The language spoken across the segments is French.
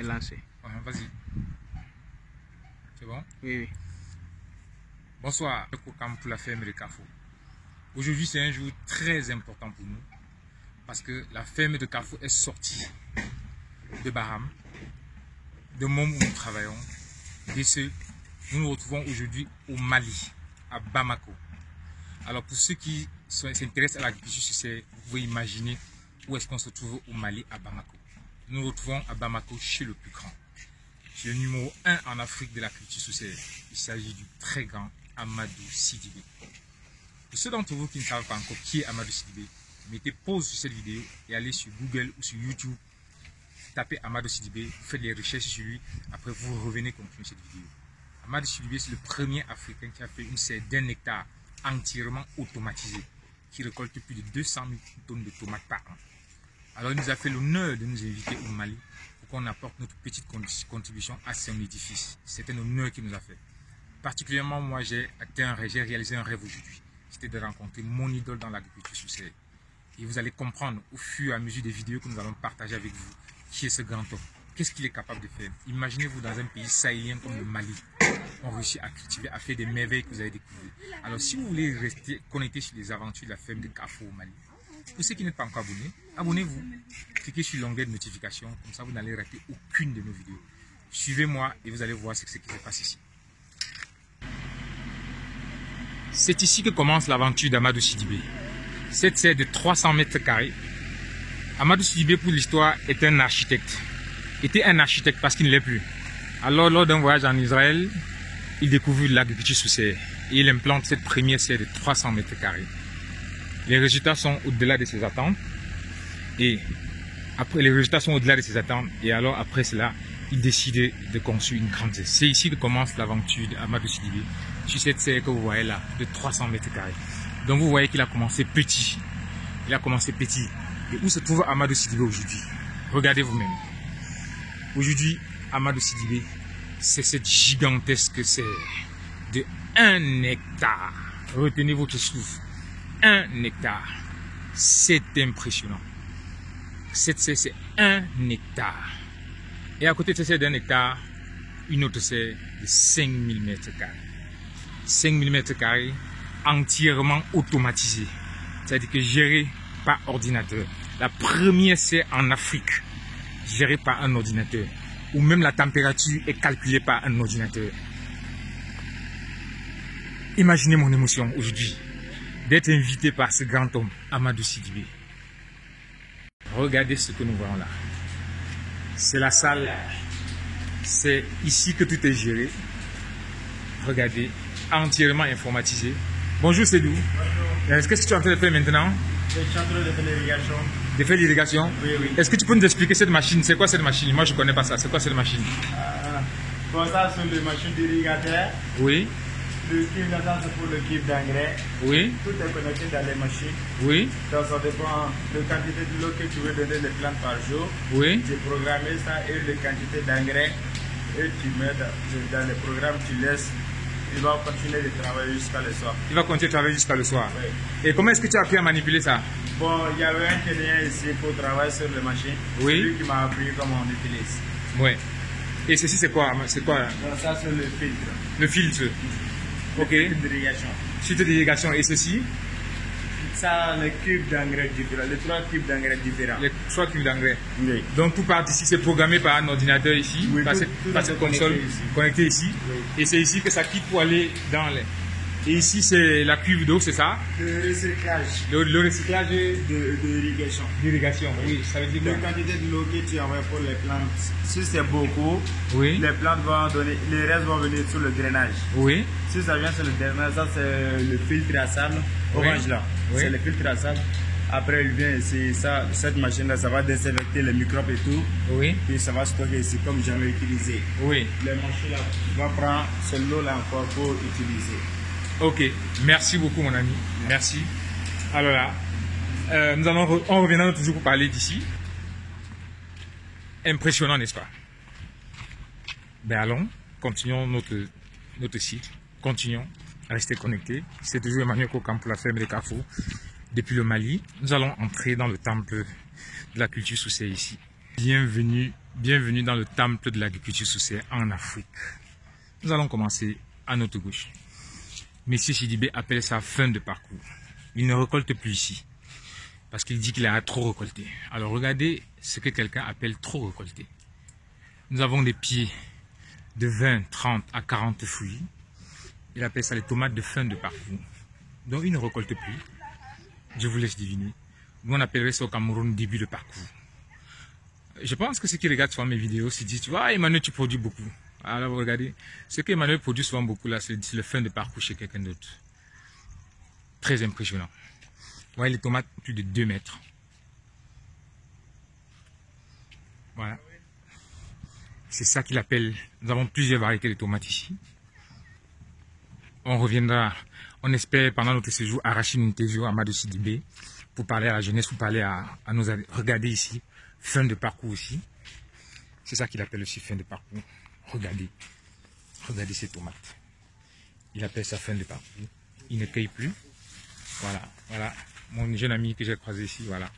est lancé. Vas-y. C'est bon? Oui, oui. Bonsoir, Camp pour la ferme de Carrefour. Aujourd'hui, c'est un jour très important pour nous parce que la ferme de Carrefour est sortie de Baham, de monde où nous travaillons. Et nous nous retrouvons aujourd'hui au Mali, à Bamako. Alors, pour ceux qui s'intéressent à l'agriculture, vous pouvez imaginer où est-ce qu'on se trouve au Mali, à Bamako. Nous nous retrouvons à Bamako chez le plus grand. C'est le numéro 1 en Afrique de l'agriculture sociale. Il s'agit du très grand Amadou Sidibé. Pour ceux d'entre vous qui ne savent pas encore qui est Amadou Sidibé, mettez pause sur cette vidéo et allez sur Google ou sur YouTube. Tapez Amadou Sidibé, vous faites les recherches sur lui, après vous revenez continuer cette vidéo. Amadou Sidibé, c'est le premier Africain qui a fait une serre d'1 hectare entièrement automatisée, qui récolte plus de 200 000 tonnes de tomates par an. Alors il nous a fait l'honneur de nous inviter au Mali pour qu'on apporte notre petite contribution à son édifice. C'est un honneur qu'il nous a fait. Particulièrement moi, j'ai réalisé un rêve aujourd'hui. C'était de rencontrer mon idole dans l'agriculture sociale. Et vous allez comprendre au fur et à mesure des vidéos que nous allons partager avec vous qui est ce grand homme. Qu'est-ce qu'il est capable de faire? Imaginez-vous dans un pays sahélien comme le Mali. On réussit à cultiver, à faire des merveilles que vous allez découvrir. Alors si vous voulez rester connecté sur les aventures de la ferme de Carrefour au Mali, pour ceux qui n'êtes pas encore abonnés, abonnez-vous. Cliquez sur l'onglet de notification, comme ça vous n'allez rater aucune de nos vidéos. Suivez-moi et vous allez voir ce qui se passe ici. C'est ici que commence l'aventure d'Amadou Sidibé. Cette serre de 300 mètres carrés. Amadou Sidibé, pour l'histoire, est un architecte. Était un architecte parce qu'il ne l'est plus. Alors, lors d'un voyage en Israël, il découvre l'agriculture sous serre. Et il implante cette première serre de 300 mètres carrés. Les résultats sont au-delà de ses attentes. Et après, les résultats sont au-delà de ses attentes. Et alors, après cela, il décide de construire une grande serre. C'est ici que commence l'aventure d'Amadou Sidibé. Sur cette serre que vous voyez là, de 300 mètres carrés. Donc vous voyez qu'il a commencé petit. Il a commencé petit. Et où se trouve Amadou Sidibé aujourd'hui? Regardez vous-même. Aujourd'hui, Amadou Sidibé, c'est cette gigantesque serre de 1 hectare. Retenez votre souffle. 1 hectare. C'est impressionnant. Cette serre, c'est 1 hectare. Et à côté de cette serre d'1 hectare, une autre serre de 5000 mètres carrés. 5000 mètres carrés entièrement automatisée. C'est-à-dire que gérée par ordinateur. La première serre en Afrique gérée par un ordinateur. Où même la température est calculée par un ordinateur. Imaginez mon émotion aujourd'hui d'être invité par ce grand homme, Amadou Sidibé. Regardez ce que nous voyons là. C'est la salle. C'est ici que tout est géré. Regardez, entièrement informatisé. Bonjour Sédou. Bonjour. Qu'est-ce que tu es en train de faire maintenant? Je suis en train de faire l'irrigation. De faire l'irrigation? Oui, oui. Est-ce que tu peux nous expliquer cette machine? C'est quoi cette machine? Moi je ne connais pas ça. C'est quoi cette machine? Bon, ça c'est les machines d'irrigateur. Oui. Le cuve là, c'est pour le cuve d'engrais. Oui. Tout est connecté dans les machines. Oui. Donc ça dépend de la quantité de l'eau que tu veux donner les plantes par jour. Oui. Tu programmes ça et la quantité d'engrais. Et tu mets dans le programme, tu laisses. Il va continuer de travailler jusqu'à le soir. Il va continuer de travailler jusqu'à le soir. Oui. Et comment est-ce que tu as appris à manipuler ça? Bon, il y avait un Kenyan ici pour travailler sur les machines. Oui. C'est lui qui m'a appris comment on utilise. Oui. Et ceci c'est quoi? C'est quoi? Donc ça c'est le filtre. Le filtre. Ok. Le filtre d'irrigation. Filtre d'irrigation. Et ceci? Ça, les cubes d'engrais différents, les 3 cubes d'engrais différents. Les 3 cubes d'engrais. Oui. Donc tout part ici, c'est programmé par un ordinateur ici, Oui, par tout cette console connectée ici. Oui. Et c'est ici que ça quitte pour aller dans les... Et ici c'est la cuve d'eau, c'est ça? Le recyclage. Le recyclage D'irrigation. d'irrigation. Oui, ça veut dire La quoi? quantité de l'eau que tu envoies pour les plantes, si c'est beaucoup, Oui. les plantes vont donner, les restes vont venir sur le drainage. Oui. Si ça vient sur le drainage, ça c'est le filtre à sable, orange là. Oui. C'est le filtre à sable. Après il vient ici, ça, cette machine là, ça va désinfecter les microbes et tout. Oui. Puis ça va stocker ici comme jamais utilisé. Oui. Les machines là, va prendre cette l'eau là encore pour utiliser. Ok, merci beaucoup mon ami, merci. Alors là, on reviendra toujours pour parler d'ici. Impressionnant, n'est-ce pas? Ben allons, continuons notre site, continuons à rester connectés. C'est toujours Emmanuel Kokan pour la ferme de Carrefour. Depuis le Mali, nous allons entrer dans le temple de la culture sous serre ici. Bienvenue dans le temple de l'agriculture sous serre en Afrique. Nous allons commencer à notre gauche. Monsieur Sidibé appelle ça fin de parcours. Il ne récolte plus ici parce qu'il dit qu'il a trop récolté. Alors regardez ce que quelqu'un appelle trop récolté. Nous avons des pieds de 20, 30 à 40 fruits. Il appelle ça les tomates de fin de parcours. Donc il ne récolte plus. Je vous laisse deviner. Nous on appellerait ça au Cameroun début de parcours. Je pense que ceux qui regardent souvent mes vidéos se disent, tu vois, Emmanuel, tu produis beaucoup. Alors regardez, ce qu'Emmanuel produit souvent beaucoup là, c'est le fin de parcours chez quelqu'un d'autre. Très impressionnant. Vous voyez les tomates, plus de 2 mètres. Voilà. C'est ça qu'il appelle, nous avons plusieurs variétés de tomates ici. On reviendra, on espère pendant notre séjour arracher une interview à Amadou Sidibé pour parler à la jeunesse, pour parler à nos... Regardez ici, fin de parcours aussi. C'est ça qu'il appelle aussi fin de parcours. Regardez ces tomates. Il appelle ça fin de parcours. Il ne cueille plus. Voilà. Mon jeune ami que j'ai croisé ici, voilà.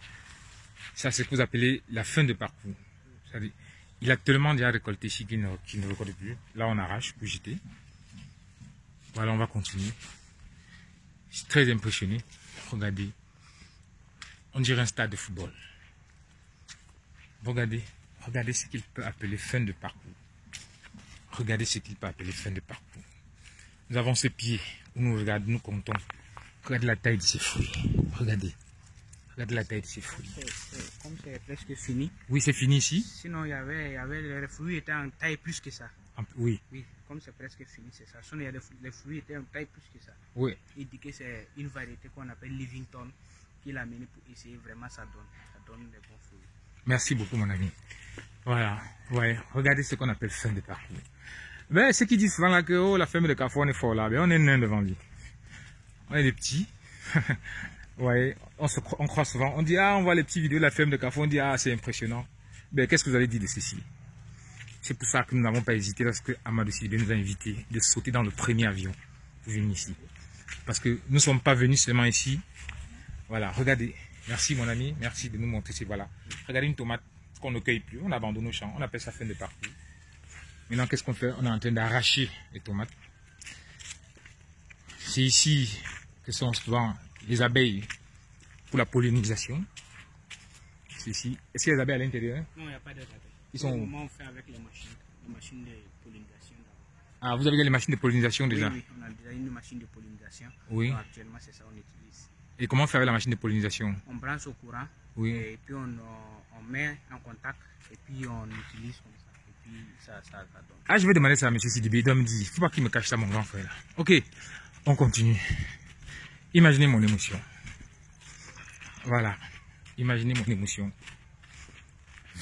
Ça, c'est ce que vous appelez la fin de parcours. C'est-à-dire, il a tellement déjà récolté ici qu'il ne récolte plus. Là, on arrache pour jeter. Voilà, on va continuer. Je suis très impressionné. Regardez. On dirait un stade de football. Regardez ce qu'il peut appeler fin de parcours. Regardez ce qu'il peut appeler fin de parcours. Nous avons ce pied où nous comptons. Regardez la taille de ces fruits. Regardez la taille de ces fruits. Comme c'est presque fini. Oui, c'est fini ici. Sinon, il y avait les fruits étaient en taille plus que ça. Oui. Oui, comme c'est presque fini, c'est ça. Sinon, les fruits étaient en taille plus que ça. Oui. Il dit que c'est une variété qu'on appelle Livington qu'il a amené pour essayer vraiment ça donne des bons fruits. Merci beaucoup, mon ami. Voilà. Ouais. Regardez ce qu'on appelle fin de parcours. Ben, ceux qui disent souvent là que oh, la ferme de Carrefour, on est fort là. Ben, on est nain devant lui. On est des petits. Ouais, on croit souvent. On dit, ah, on voit les petites vidéos de la ferme de Carrefour. On dit, ah, c'est impressionnant. Ben, qu'est-ce que vous allez dire de ceci? C'est pour ça que nous n'avons pas hésité lorsque Amadou Sidibé nous a invités de sauter dans le premier avion pour venir ici. Parce que nous ne sommes pas venus seulement ici. Voilà, regardez. Merci, mon ami. Merci de nous montrer ces voilà. Regardez une tomate qu'on ne cueille plus. On abandonne au champ. On appelle ça fin de parcours. Maintenant, qu'est-ce qu'on fait? On est en train d'arracher les tomates. C'est ici que sont souvent les abeilles pour la pollinisation. C'est ici. Est-ce qu'il y a des abeilles à l'intérieur? Non, il n'y a pas d'abeilles. Ils sont où? On fait avec les machines de pollinisation. Ah, vous avez les machines de pollinisation déjà? Oui, on a déjà une machine de pollinisation. Oui. Donc, actuellement, c'est ça qu'on utilise. Et comment faire avec la machine de pollinisation? On branche au courant. Oui. Et puis on met en contact et puis on utilise comme ça. Et puis ça donne. Ah, je vais demander ça à M. Sidibé. Il doit me dire, il ne faut pas qu'il me cache ça, mon grand frère. Là. Ok, on continue. Imaginez mon émotion. Voilà. Imaginez mon émotion.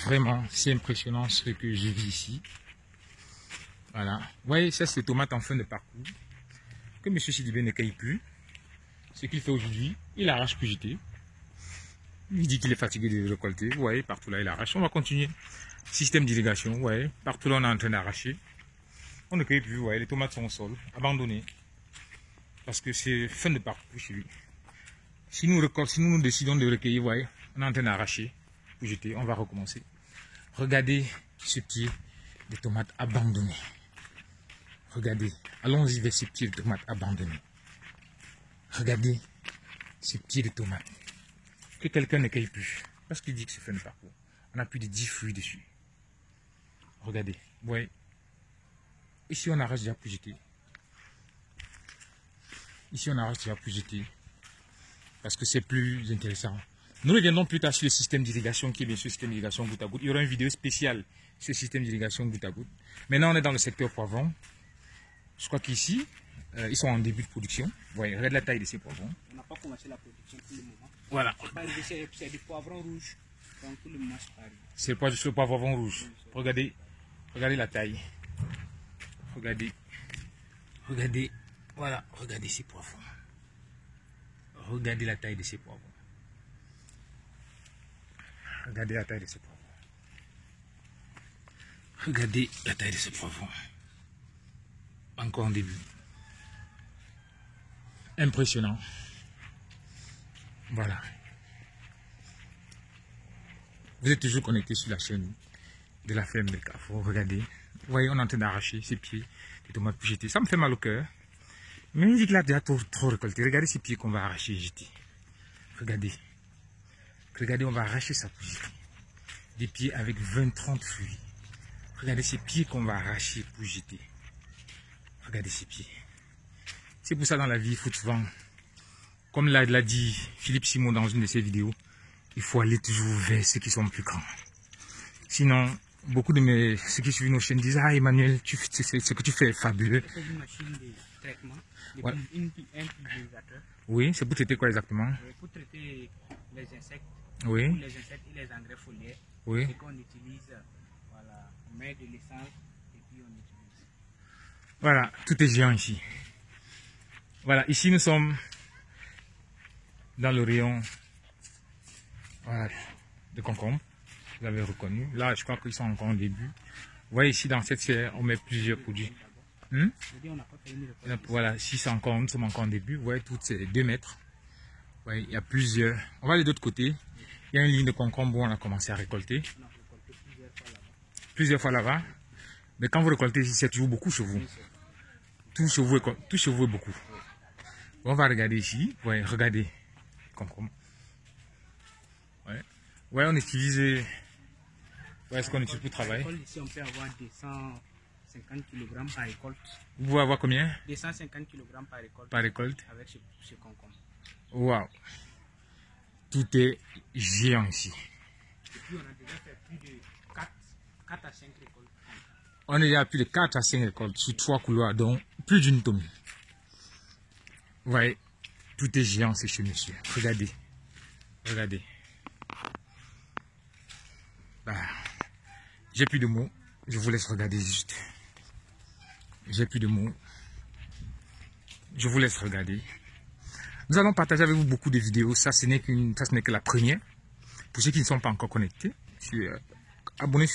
Vraiment, c'est impressionnant ce que je vis ici. Voilà. Vous voyez, ça c'est tomates en fin de parcours. Que M. Sidibé ne cueille plus. Ce qu'il fait aujourd'hui, il arrache pour jeter. Il dit qu'il est fatigué de récolter. Vous voyez, partout là, il arrache. On va continuer. Système d'irrigation, vous voyez. Partout là, on est en train d'arracher. On ne cueille plus, vous voyez. Les tomates sont au sol, abandonnées. Parce que c'est fin de parcours chez lui. Si nous décidons de recueillir, vous voyez, on est en train d'arracher pour jeter. On va recommencer. Regardez ce pied de tomates abandonnées. Regardez. Allons-y vers ce pied de tomates abandonnées. Regardez ce pied de tomates. Que quelqu'un ne cueille plus. Parce qu'il dit que c'est fin de parcours. On a plus de 10 fruits dessus. Regardez. Vous voyez. Ici, on arrache déjà pour jeter. Ici, on arrache déjà pour jeter. Parce que c'est plus intéressant. Nous reviendrons plus tard sur le système d'irrigation qui est bien sûr le système d'irrigation goutte à goutte. Il y aura une vidéo spéciale sur le système d'irrigation goutte à goutte. Maintenant, on est dans le secteur poivron. Je crois qu'ici, ils sont en début de production. Vous voyez, regardez la taille de ces poivrons. On n'a pas commencé la production pour le moment. Voilà. C'est du poivron rouge. Donc pour le moment, c'est pas arrivé. C'est le poivron rouge. Regardez la taille. Regardez. Voilà, regardez ces poivrons. Regardez la taille de ces poivrons. Regardez la taille de ces poivrons. Regardez la taille de ces poivrons. Encore en début. Impressionnant. Voilà. Vous êtes toujours connecté sur la chaîne de la ferme de Carrefour. Regardez. Vous voyez, on est en train d'arracher ces pieds de tomates pour jeter. Ça me fait mal au cœur. Mais il dit qu'il a déjà trop récolté. Regardez ces pieds qu'on va arracher et jeter. Regardez. Regardez, on va arracher ça pour jeter. Des pieds avec 20-30 fruits. Regardez ces pieds qu'on va arracher pour jeter. Regardez ces pieds. C'est pour ça dans la vie, il faut souvent, comme l'a dit Philippe Simon dans une de ses vidéos, il faut aller toujours vers ceux qui sont plus grands. Sinon, beaucoup de ceux qui suivent nos chaînes disent « Ah Emmanuel, ce que tu fais est fabuleux. » C'est une machine de traitement, Voilà. un pulvérisateur. Oui, c'est pour traiter quoi exactement? Pour traiter les insectes, Oui, pour les insectes et les engrais foliaires. oui. C'est qu'on utilise, voilà, on met de l'essence et puis on utilise. Voilà, tout est géant ici. Voilà, ici nous sommes dans le rayon, voilà, de concombre. Vous avez reconnu. Là, je crois qu'ils sont encore au début. Vous voyez ici dans cette serre, on met plusieurs produits. Voilà, ici c'est encore, nous sommes encore en début. Vous voyez, toutes ces 2 mètres. Vous voyez, il y a plusieurs. On va aller de l'autre côté. Il y a une ligne de concombre où on a commencé à récolter. On a récolté Plusieurs fois là-bas. Mais quand vous récoltez ici, c'est toujours beaucoup chez vous. Tout chez vous est beaucoup. On va regarder ici. Vous voyez, regardez. Concombre. Ouais. Ouais, on utilise. Ouais, ce qu'on utilise pour travailler. Ici, on peut avoir 250 kg par récolte. Vous pouvez avoir combien? 250 kg par récolte. Par récolte. Avec ce concombre. Waouh. Tout est géant ici. Et puis, on a déjà fait plus de 4 à 5 récoltes. On est déjà à plus de 4 à 5 récoltes sur 3 couloirs, donc plus d'une tonne. Vous voyez, tout est géant, c'est chez monsieur. Regardez. Regardez. Bah, j'ai plus de mots. Je vous laisse regarder juste. J'ai plus de mots. Je vous laisse regarder. Nous allons partager avec vous beaucoup de vidéos. Ça, ce n'est que la première. Pour ceux qui ne sont pas encore connectés, abonnez-vous.